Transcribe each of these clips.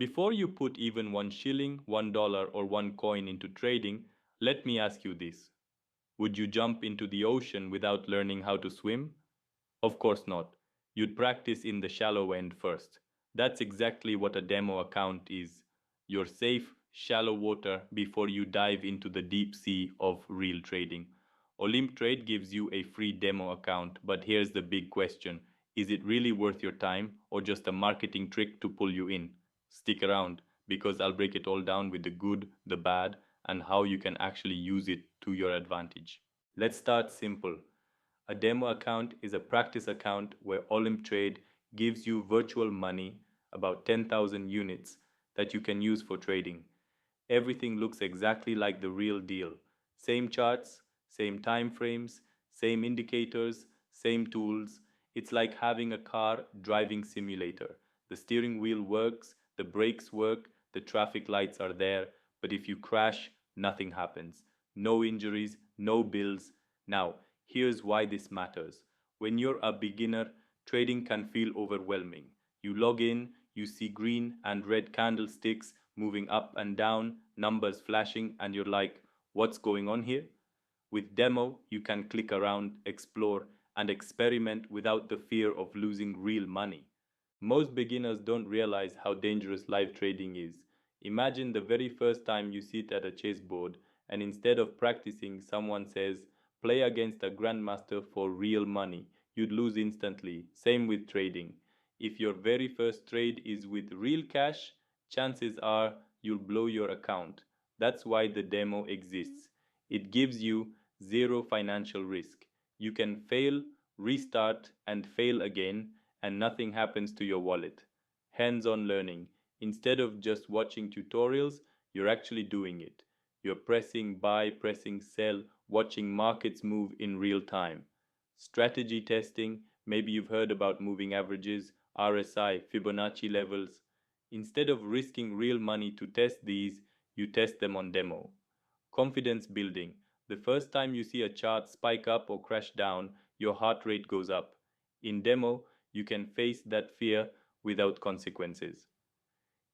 Before you put even 1 shilling, $1, or one coin into trading, let me ask you this. Would you jump into the ocean without learning how to swim? Of course not. You'd practice in the shallow end first. That's exactly what a demo account is. Your safe, shallow water before you dive into the deep sea of real trading. Olymp Trade gives you a free demo account, but here's the big question. Is it really worth your time or just a marketing trick to pull you in? Stick around because I'll break it all down with the good, the bad, and how you can actually use it to your advantage. Let's start simple. A demo account is a practice account where Olymp Trade gives you virtual money, about 10,000 units, that you can use for trading. Everything looks exactly like the real deal. Same charts, same time frames, same indicators, same tools. It's like having a car driving simulator. The steering wheel works, the brakes work, the traffic lights are there, but if you crash, nothing happens. No injuries, no bills. Now, here's why this matters. When you're a beginner, trading can feel overwhelming. You log in, you see green and red candlesticks moving up and down, numbers flashing, and you're like, what's going on here? With Demo, you can click around, explore, and experiment without the fear of losing real money. Most beginners don't realize how dangerous live trading is. Imagine the very first time you sit at a chessboard and instead of practicing, someone says, play against a grandmaster for real money. You'd lose instantly. Same with trading. If your very first trade is with real cash, chances are you'll blow your account. That's why the demo exists. It gives you zero financial risk. You can fail, restart, and fail again, and nothing happens to your wallet. Hands on learning. Instead of just watching tutorials, you're actually doing it. You're pressing buy, pressing sell, watching markets move in real time. Strategy testing. Maybe you've heard about moving averages, RSI, Fibonacci levels. Instead of risking real money to test these, you test them on demo. Confidence building. The first time you see a chart spike up or crash down, your heart rate goes up. In demo, you can face that fear without consequences.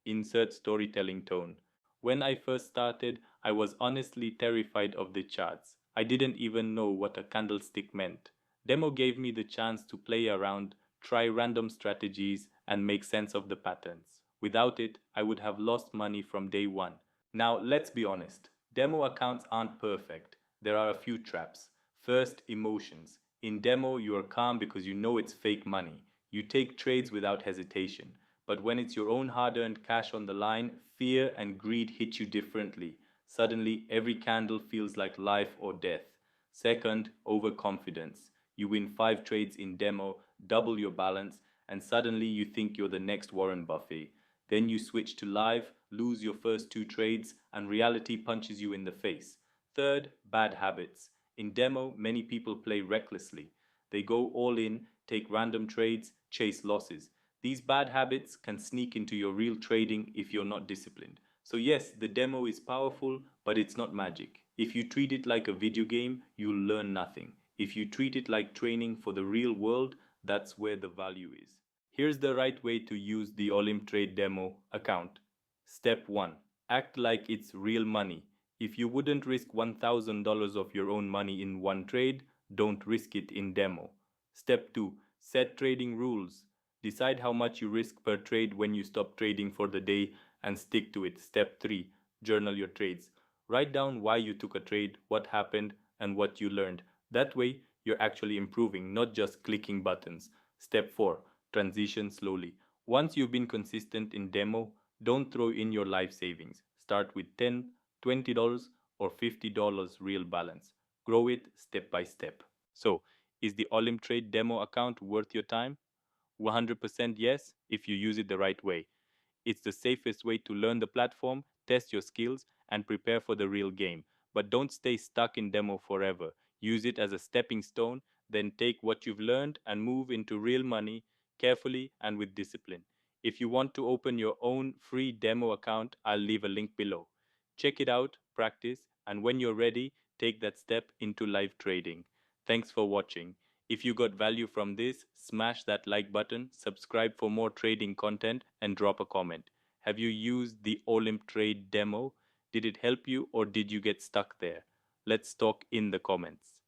Insert storytelling tone. When I first started, I was honestly terrified of the charts. I didn't even know what a candlestick meant. Demo gave me the chance to play around, try random strategies, and make sense of the patterns. Without it, I would have lost money from day one. Now, let's be honest. Demo accounts aren't perfect. There are a few traps. First, emotions. In demo, you are calm because you know it's fake money. You take trades without hesitation. But when it's your own hard earned cash on the line, fear and greed hit you differently. Suddenly, every candle feels like life or death. Second, overconfidence. You win 5 trades in demo, double your balance, and suddenly you think you're the next Warren Buffett. Then you switch to live, lose your first 2 trades, and reality punches you in the face. Third, bad habits. In demo, many people play recklessly. They go all in, take random trades, chase losses. These bad habits can sneak into your real trading if you're not disciplined. So, yes, the demo is powerful, but it's not magic. If you treat it like a video game, you'll learn nothing. If you treat it like training for the real world, that's where the value is. Here's the right way to use the Olymp Trade Demo account. Step 1. Act like it's real money. If you wouldn't risk $1,000 of your own money in one trade, don't risk it in demo. Step 2. Set trading rules. Decide how much you risk per trade when you stop trading for the day and stick to it. Step 3. Journal your trades. Write down why you took a trade, what happened, and what you learned. That way, you're actually improving, not just clicking buttons. Step 4. Transition slowly. Once you've been consistent in demo, don't throw in your life savings. Start with $10, $20, or $50 real balance. Grow it step by step. So, is the Olymp Trade Demo account worth your time? 100% yes, if you use it the right way. It's the safest way to learn the platform, test your skills, and prepare for the real game. But don't stay stuck in demo forever. Use it as a stepping stone, then take what you've learned and move into real money carefully and with discipline. If you want to open your own free demo account, I'll leave a link below. Check it out, practice, and when you're ready, take that step into live trading. Thanks for watching. If you got value from this, smash that like button, subscribe for more trading content, and drop a comment. Have you used the Olymp Trade Demo? Did it help you or did you get stuck there? Let's talk in the comments.